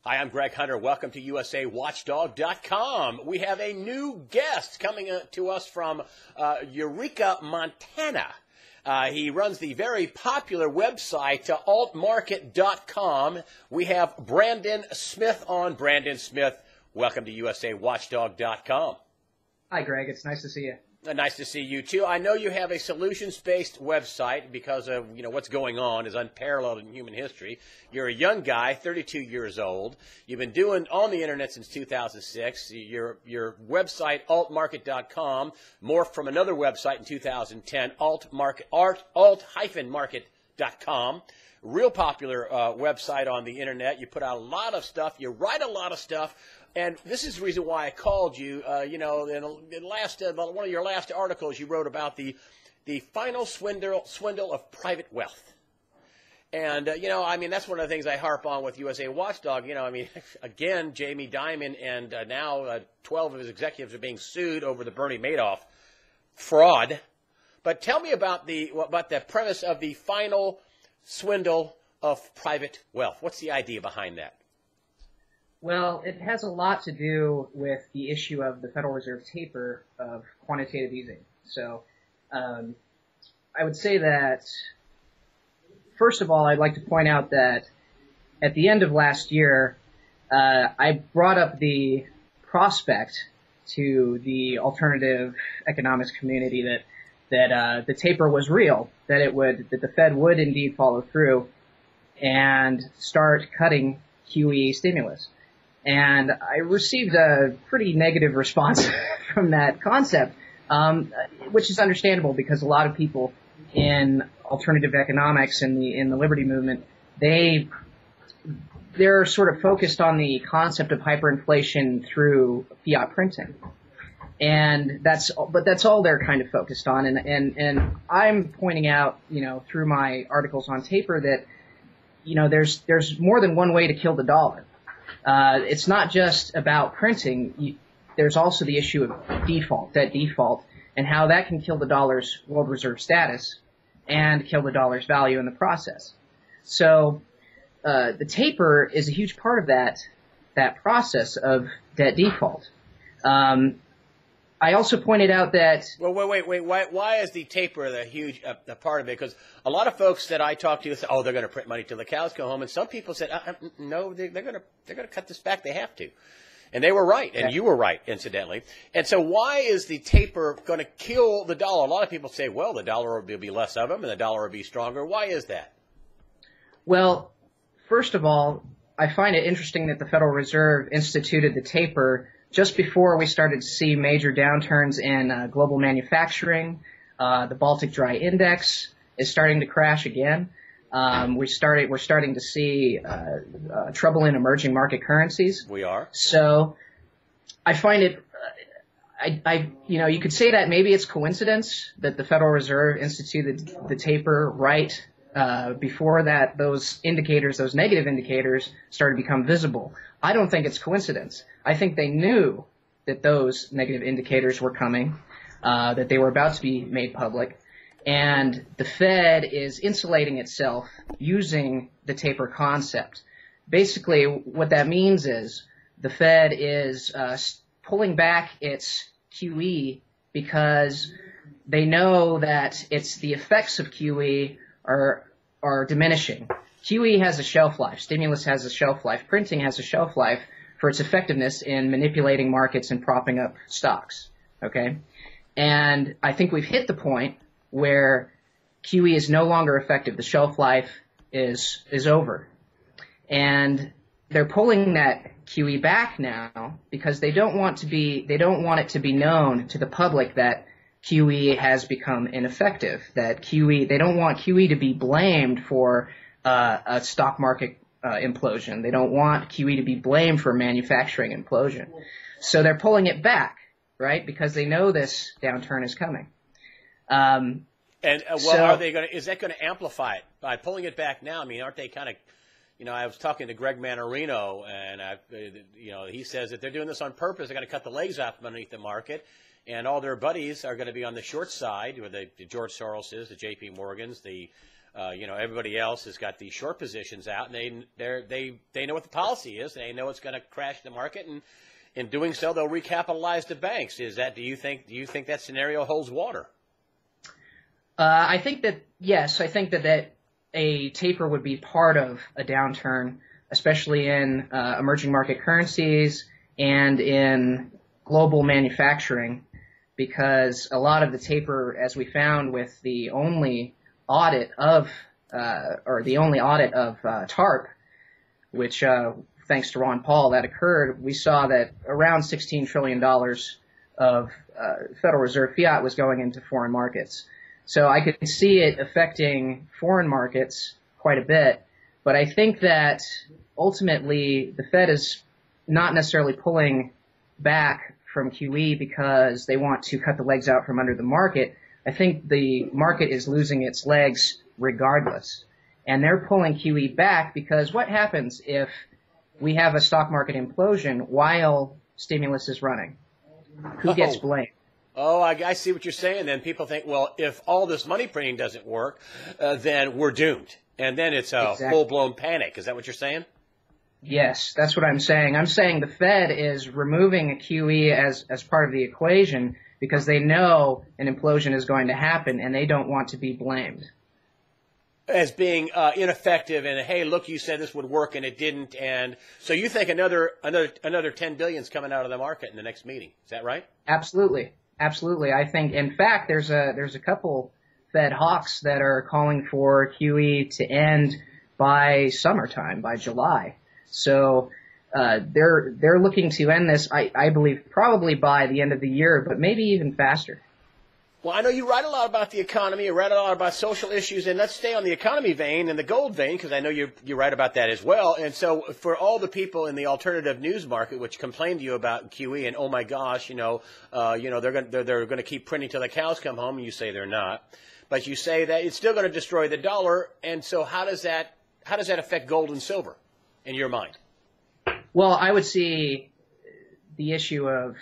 Hi, I'm Greg Hunter. Welcome to USAWatchdog.com. We have a new guest coming to us from Eureka, Montana. He runs the very popular website altmarket.com. We have Brandon Smith on. Brandon Smith, welcome to USAWatchdog.com. Hi, Greg. It's nice to see you. Nice to see you, too. I know you have a solutions-based website because of, what's going on is unparalleled in human history. You're a young guy, 32 years old. You've been doing on the Internet since 2006. Your website, altmarket.com, morphed from another website in 2010, alt-market.com. Real popular website on the Internet. You put out a lot of stuff. You write a lot of stuff. And this is the reason why I called you. In one of your last articles, you wrote about the final swindle of private wealth. And, that's one of the things I harp on with USA Watchdog. Again, Jamie Dimon and now 12 of his executives are being sued over the Bernie Madoff fraud. But tell me about the premise of the final swindle of private wealth. What's the idea behind that? Well, it has a lot to do with the issue of the Federal Reserve taper of quantitative easing. So I would say that, first of all, I'd like to point out that at the end of last year, I brought up the prospect to the alternative economics community that the taper was real, that the Fed would indeed follow through and start cutting QE stimulus. And I received a pretty negative response from that concept, which is understandable because a lot of people in alternative economics and in the liberty movement, they're sort of focused on the concept of hyperinflation through fiat printing. And that's all they're kind of focused on. And I'm pointing out, through my articles on taper that, there's more than one way to kill the dollar. It's not just about printing. There's also the issue of debt default, and how that can kill the dollar's world reserve status and kill the dollar's value in the process. So the taper is a huge part of that process of debt default. I also pointed out that... Well, wait. Why is the taper the huge part of it? Because a lot of folks that I talk to say, oh, they're going to print money till the cows go home. And some people said, no, they're going to cut this back. They have to. And they were right. And you were right, incidentally. And so why is the taper going to kill the dollar? A lot of people say, well, the dollar will be less of them and the dollar will be stronger. Why is that? Well, first of all, I find it interesting that the Federal Reserve instituted the taper just before we started to see major downturns in global manufacturing. The Baltic Dry Index is starting to crash again. We're starting to see trouble in emerging market currencies. We are. So I find it, you could say that maybe it's coincidence that the Federal Reserve instituted the taper right before that those negative indicators started to become visible. I don't think it's coincidence. I think they knew that those negative indicators were coming, that they were about to be made public, and the Fed is insulating itself using the taper concept. Basically, what that means is the Fed is pulling back its QE because they know that the effects of QE are diminishing. QE has a shelf life. Stimulus has a shelf life. Printing has a shelf life for its effectiveness in manipulating markets and propping up stocks. Okay? And I think we've hit the point where QE is no longer effective. The shelf life is over. And they're pulling that QE back now because they don't want it to be known to the public that QE has become ineffective, they don't want QE to be blamed for a stock market implosion. They don't want QE to be blamed for manufacturing implosion. So they're pulling it back, right? Because they know this downturn is coming. Are they going to? Is that going to amplify it by pulling it back now? I mean, aren't they kind of? I was talking to Greg Manarino, and he says that they're doing this on purpose. They're going to cut the legs off underneath the market, and all their buddies are going to be on the short side, where the George Soroses, the J.P. Morgans, the Everybody else has got these short positions out, and they know what the policy is. They know it's going to crash the market, and in doing so, they'll recapitalize the banks. Do you think that scenario holds water? I think that yes. I think that a taper would be part of a downturn, especially in emerging market currencies and in global manufacturing, because a lot of the taper, as we found with the only audit of TARP, which thanks to Ron Paul that occurred, we saw that around $16 trillion of Federal Reserve fiat was going into foreign markets. So I could see it affecting foreign markets quite a bit, but I think that ultimately the Fed is not necessarily pulling back from QE because they want to cut the legs out from under the market. I think the market is losing its legs regardless. And they're pulling QE back because what happens if we have a stock market implosion while stimulus is running? Who gets blamed? Oh, I see what you're saying. Then people think, well, if all this money printing doesn't work, then we're doomed. And then it's a full-blown panic. Is that what you're saying? Yes, that's what I'm saying. I'm saying the Fed is removing a QE as part of the equation because they know an implosion is going to happen and they don't want to be blamed. As being ineffective and, hey, look, you said this would work and it didn't. And so you think another $10 billion is coming out of the market in the next meeting. Is that right? Absolutely. Absolutely. I think, in fact, there's a couple Fed hawks that are calling for QE to end by summertime, by July. So they're looking to end this, I believe, probably by the end of the year, but maybe even faster. Well, I know you write a lot about the economy, you write a lot about social issues, and let's stay on the economy vein and the gold vein, because I know you write about that as well. And so for all the people in the alternative news market which complain to you about QE and, oh my gosh, they're going to keep printing till the cows come home, and you say they're not. But you say that it's still going to destroy the dollar, and so how does that affect gold and silver in your mind? Well, I would see the issue of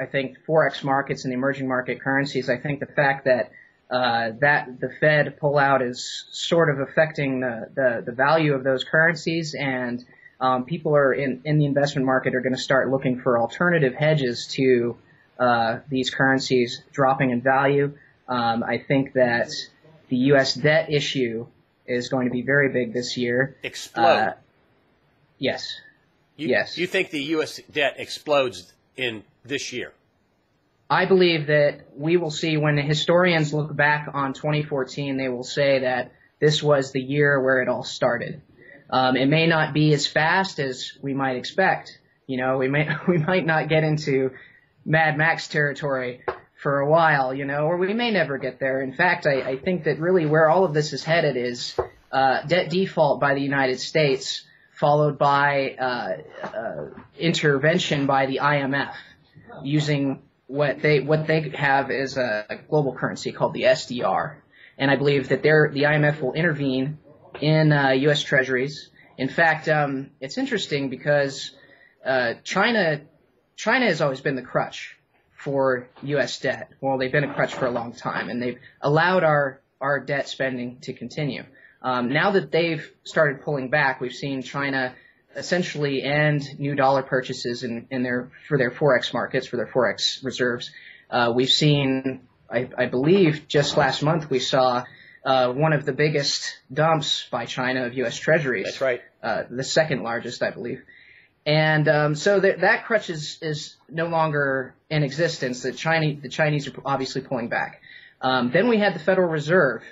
I think Forex markets and the emerging market currencies. I think the fact that that the Fed pullout is sort of affecting the value of those currencies, and people are in the investment market are going to start looking for alternative hedges to these currencies dropping in value. I think that the U.S. debt issue is going to be very big this year. Explode. Yes. Yes. You think the U.S. debt explodes in this year? I believe that we will see when the historians look back on 2014, they will say that this was the year where it all started. It may not be as fast as we might expect. We might not get into Mad Max territory for a while, or we may never get there. In fact, I think that really where all of this is headed is debt default by the United States, followed by intervention by the IMF using what they have is a global currency called the SDR. And I believe that the IMF will intervene in U.S. Treasuries. In fact, it's interesting because China has always been the crutch for U.S. debt. Well, they've been a crutch for a long time, and they've allowed our debt spending to continue. Now that they've started pulling back, we've seen China essentially end new dollar purchases for their Forex markets, for their Forex reserves. We've seen, I believe, just last month we saw one of the biggest dumps by China of U.S. Treasuries. That's right. The second largest, I believe. And so that crutch is no longer in existence. The Chinese are obviously pulling back. Then we had the Federal Reserve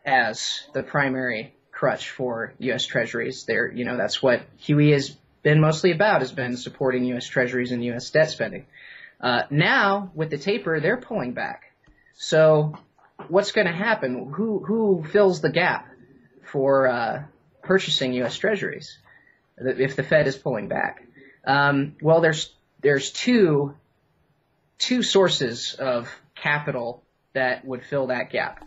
as the primary crutch for U.S. Treasuries. That's what QE has been mostly about, has been supporting U.S. Treasuries and U.S. debt spending. Now, with the taper, they're pulling back. So what's going to happen? Who fills the gap for purchasing U.S. Treasuries if the Fed is pulling back? Well, there's two sources of capital that would fill that gap.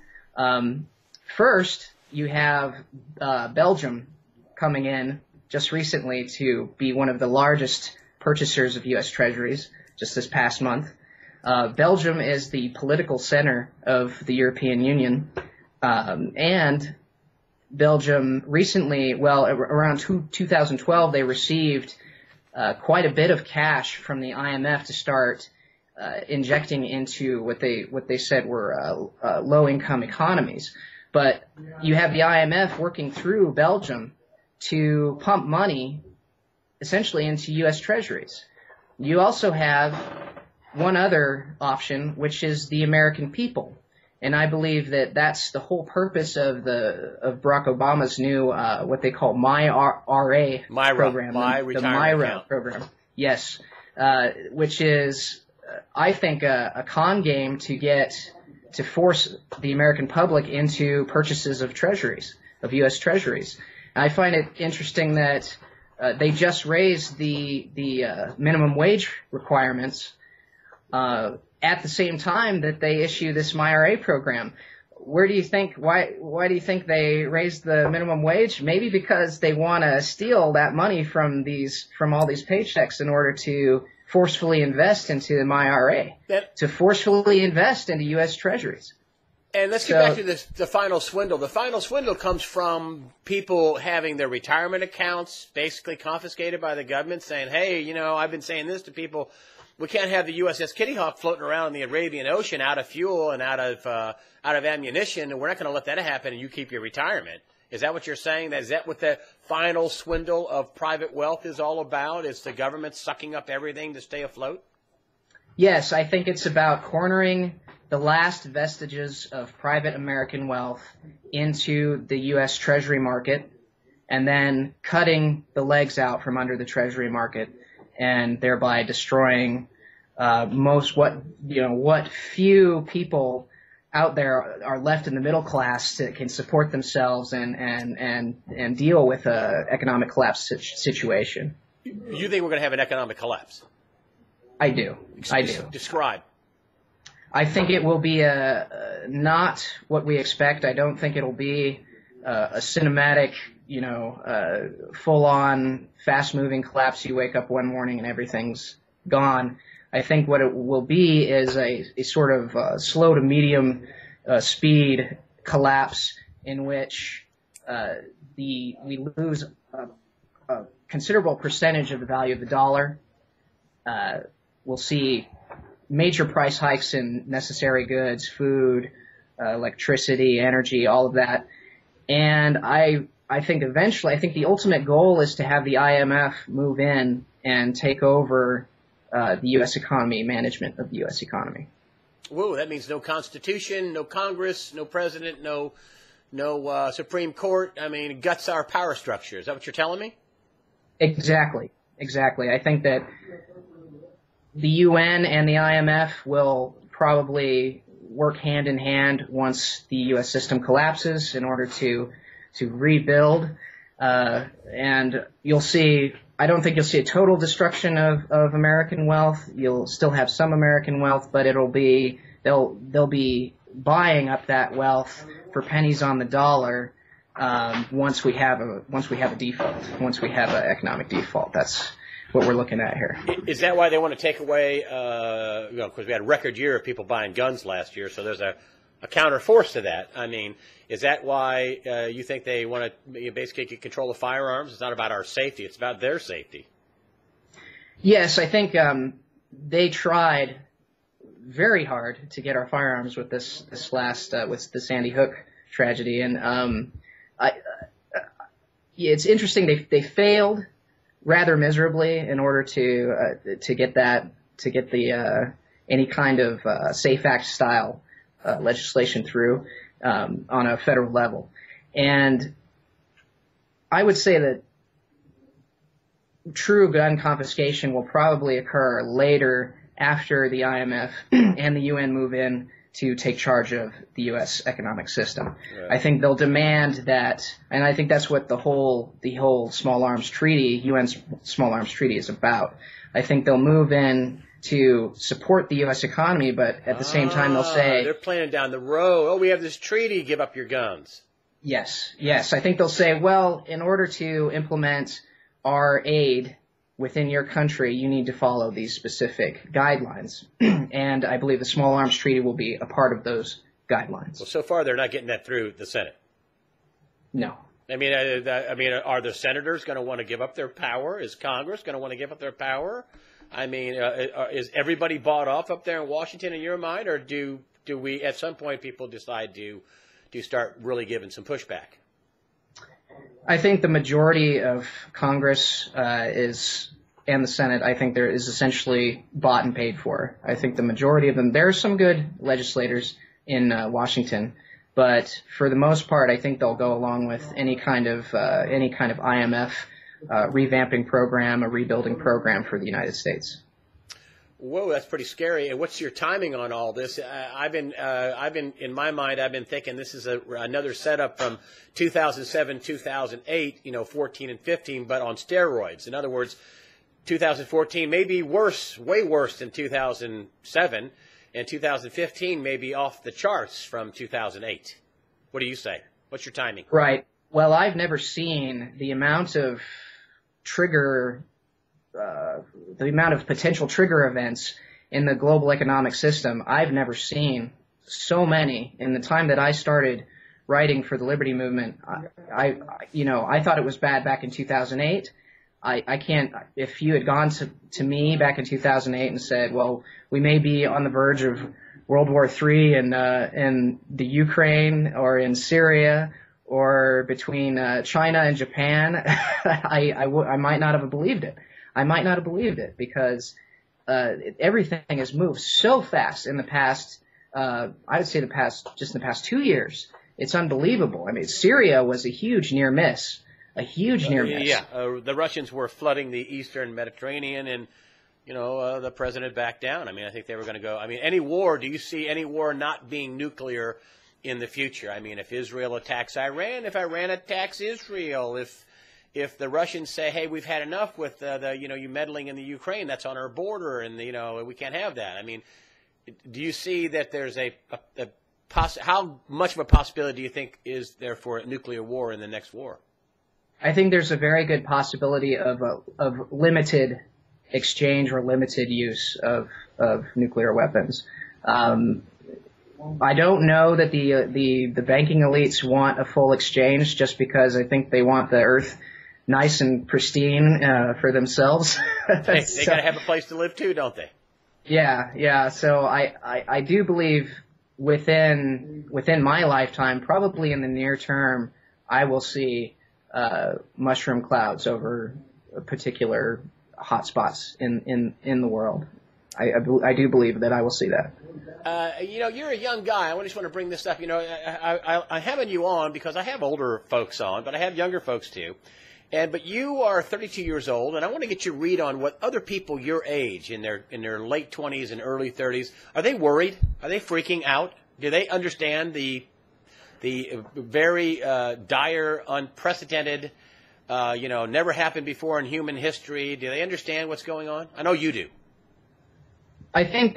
First, you have Belgium coming in just recently to be one of the largest purchasers of U.S. Treasuries just this past month. Belgium is the political center of the European Union. And Belgium recently, well, around 2012, they received quite a bit of cash from the IMF to start injecting into what they said were low-income economies. But you have the IMF working through Belgium to pump money essentially into U.S. treasuries. You also have one other option, which is the American people. And I believe that that's the whole purpose of Barack Obama's new what they call MyRA program, the MyRA program. Yes, which is I think a con game to force the American public into purchases of treasuries, of U.S. treasuries. And I find it interesting that they just raised the minimum wage requirements at the same time that they issue this MyRA program. Why do you think they raised the minimum wage? Maybe because they want to steal that money from all these paychecks in order to forcefully invest into the MyRA, to forcefully invest into U.S. treasuries. And let's get back to the final swindle. The final swindle comes from people having their retirement accounts basically confiscated by the government, saying, hey, I've been saying this to people. We can't have the USS Kitty Hawk floating around in the Arabian Ocean out of fuel and out of ammunition, and we're not going to let that happen, and you keep your retirement. Is that what you're saying? Is that what the final swindle of private wealth is all about? Is the government sucking up everything to stay afloat? Yes, I think it's about cornering the last vestiges of private American wealth into the U.S. Treasury market and then cutting the legs out from under the Treasury market and thereby destroying what few people out there are left in the middle class that can support themselves and deal with a economic collapse situation. You think we're going to have an economic collapse? I do. Describe. I think it will be not what we expect. I don't think it'll be a cinematic, full-on, fast-moving collapse. You wake up one morning and everything's gone. I think what it will be is a sort of slow to medium speed collapse in which we lose a considerable percentage of the value of the dollar. We'll see major price hikes in necessary goods, food, electricity, energy, all of that. And I think eventually, the ultimate goal is to have the IMF move in and take over the U.S. economy, management of the U.S. economy. Whoa, that means no Constitution, no Congress, no president, no Supreme Court. I mean, guts our power structure. Is that what you're telling me? Exactly. I think that the UN and the IMF will probably work hand in hand once the U.S. system collapses in order to rebuild. And you'll see, I don't think you'll see a total destruction of American wealth. You'll still have some American wealth, but they'll be buying up that wealth for pennies on the dollar once we have a default, once we have an economic default. That's what we're looking at here. Is that why they want to take away, because we had a record year of people buying guns last year, so there's a counter force to that. I mean, is that why you think they want to basically get control of firearms? It's not about our safety, it's about their safety. Yes, I think they tried very hard to get our firearms with this last, with the Sandy Hook tragedy. And it's interesting, they failed rather miserably in order to get the any kind of SAFE Act style legislation through on a federal level. And I would say that true gun confiscation will probably occur later after the IMF and the UN move in to take charge of the U.S. economic system. Right. I think they'll demand that, and I think that's what the whole small arms treaty, UN's small arms treaty is about. I think they'll move in to support the U.S. economy, but at the same time they'll say... They're planning down the road. Oh, we have this treaty, give up your guns. Yes. I think they'll say, well, in order to implement our aid within your country, you need to follow these specific guidelines. And I believe the small arms treaty will be a part of those guidelines. Well, so far they're not getting that through the Senate. No. I mean, are the senators going to want to give up their power? Is Congress going to want to give up their power? I mean, is everybody bought off up there in Washington in your mind, or do we at some point people decide to start really giving some pushback? I think the majority of Congress and the Senate, I think there is essentially bought and paid for. I think the majority of them. There are some good legislators in Washington, but for the most part, I think they'll go along with any kind of IMF revamping program, a rebuilding program for the United States. Whoa, that's pretty scary. And what's your timing on all this? I've been in my mind, I've been thinking this is another setup from 2007, 2008, 14 and 15, but on steroids. In other words, 2014 may be worse, way worse than 2007, and 2015 may be off the charts from 2008. What do you say? What's your timing? Right. Well, I've never seen the amount of potential trigger events in the global economic system. I've never seen so many in the time that I started writing for the Liberty Movement. I thought it was bad back in 2008. I can't, if you had gone to me back in 2008 and said, well, we may be on the verge of World War III in the Ukraine or in Syria or between China and Japan, I might not have believed it. I might not have believed it because everything has moved so fast in the past, I would say the past 2 years. It's unbelievable. I mean, Syria was a huge near miss. A huge near miss. Yeah, the Russians were flooding the eastern Mediterranean, and the president backed down. I mean, I think they were going to go. I mean, any war? Do you see any war not being nuclear in the future? I mean, if Israel attacks Iran, if Iran attacks Israel, if the Russians say, "Hey, we've had enough with you meddling in the Ukraine. That's on our border, and we can't have that." I mean, do you see that there's how much of a possibility do you think is there for a nuclear war in the next war? I think there's a very good possibility of limited exchange or limited use of nuclear weapons. I don't know that the banking elites want a full exchange just because I think they want the earth nice and pristine for themselves. They got to have a place to live too, don't they? Yeah. So I do believe within my lifetime, probably in the near term, I will see mushroom clouds over particular hotspots in the world. I do believe that I will see that. You're a young guy. I just want to bring this up. I'm having you on because I have older folks on, but I have younger folks too. But you are 32 years old, and I want to get your read on what other people your age, in their late 20s and early 30s, are they worried? Are they freaking out? Do they understand the very dire, unprecedented, never happened before in human history? Do they understand what's going on? I know you do. I think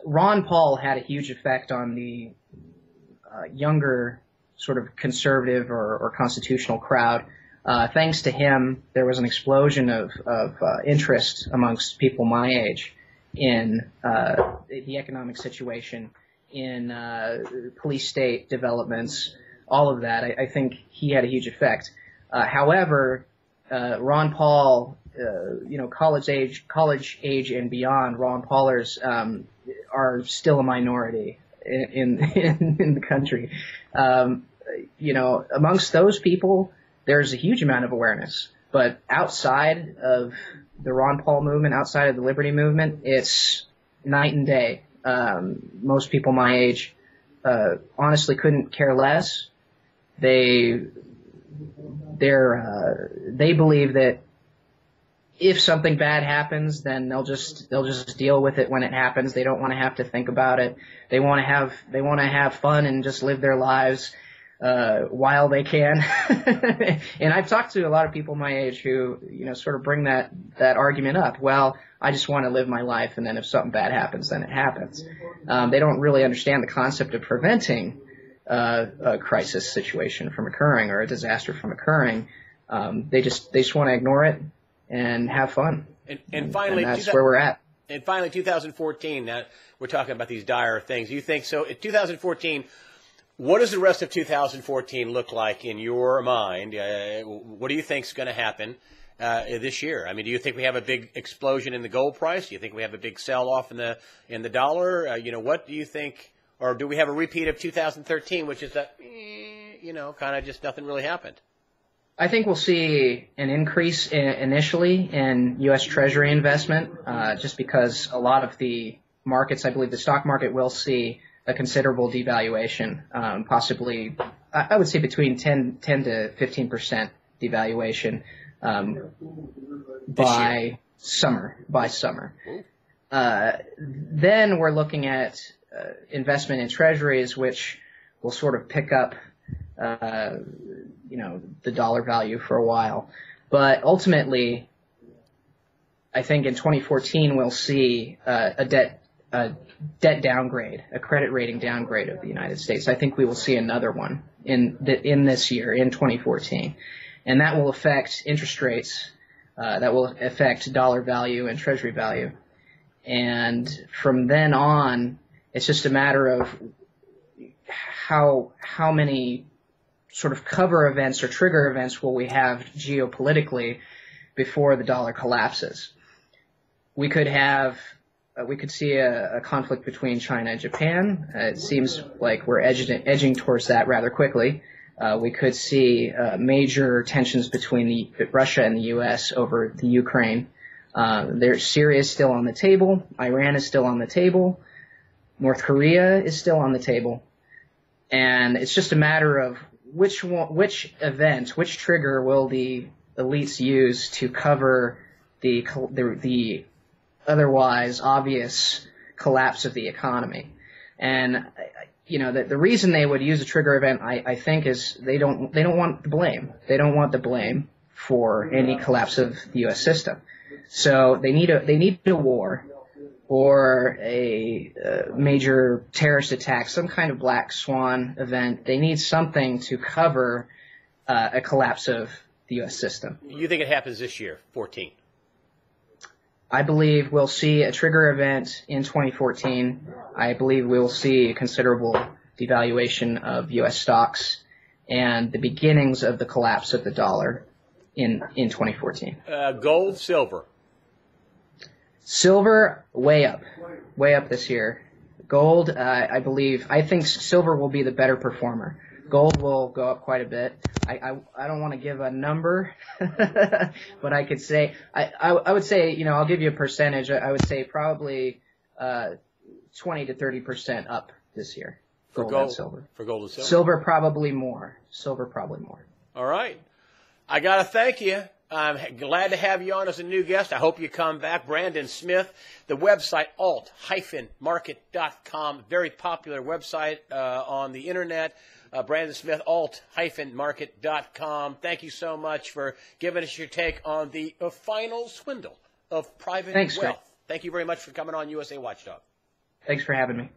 Ron Paul had a huge effect on the younger sort of conservative or constitutional crowd. Thanks to him, there was an explosion of interest amongst people my age in the economic situation, in police state developments, all of that. I think he had a huge effect. However, Ron Paul, college age and beyond, Ron Paulers are still a minority in the country. Amongst those people, there's a huge amount of awareness. But outside of the Ron Paul movement, outside of the Liberty movement, it's night and day. Most people my age honestly couldn't care less. They believe that if something bad happens, then they'll just deal with it when it happens. They don't want to have to think about it. They want to have fun and just live their lives while they can. And I've talked to a lot of people my age who, sort of bring that argument up. Well, I just want to live my life, and then if something bad happens, then it happens. They don't really understand the concept of preventing a crisis situation from occurring or a disaster from occurring. They just want to ignore it and have fun. And finally, and that's where we're at. And finally, 2014. Now we're talking about these dire things. You think so? In 2014, What does the rest of 2014 look like in your mind? What do you think is going to happen this year? I mean, do you think we have a big explosion in the gold price? Do you think we have a big sell-off in the dollar? What do you think? Or do we have a repeat of 2013, which is that, kind of just nothing really happened? I think we'll see an increase initially in U.S. Treasury investment, just because a lot of the markets, I believe the stock market will see a considerable devaluation, possibly, I would say between 10 to 15% devaluation by summer. Then we're looking at investment in treasuries, which will sort of pick up, the dollar value for a while. But ultimately, I think in 2014 we'll see a debt downgrade, a credit rating downgrade of the United States. I think we will see another one in this year, in 2014. And that will affect interest rates, that will affect dollar value and treasury value. And from then on, it's just a matter of how many sort of cover events or trigger events will we have geopolitically before the dollar collapses. We could see a conflict between China and Japan. It seems like we're edging towards that rather quickly. We could see major tensions between Russia and the U.S. over the Ukraine. Syria is still on the table. Iran is still on the table. North Korea is still on the table. And it's just a matter of which trigger will the elites use to cover the otherwise obvious collapse of the economy. And the reason they would use a trigger event, I think, is they don't want the blame. They don't want the blame for any collapse of the U.S. system. So they need a war or a major terrorist attack, some kind of black swan event. They need something to cover a collapse of the U.S. system. You think it happens this year, 14? I believe we'll see a trigger event in 2014. I believe we'll see a considerable devaluation of U.S. stocks and the beginnings of the collapse of the dollar in 2014. Gold, silver? Silver, way up this year. Gold, I think silver will be the better performer. Gold will go up quite a bit. I don't want to give a number, but I could say, I would say, I'll give you a percentage. I would say probably 20 to 30% up this year. For gold and silver. For gold and silver? Silver probably more. All right. I got to thank you. I'm glad to have you on as a new guest. I hope you come back. Brandon Smith, the website alt-market.com, very popular website on the internet. Brandon Smith, alt-market.com. Thank you so much for giving us your take on the final swindle of private wealth. Scott. Thank you very much for coming on USA Watchdog. Thanks for having me.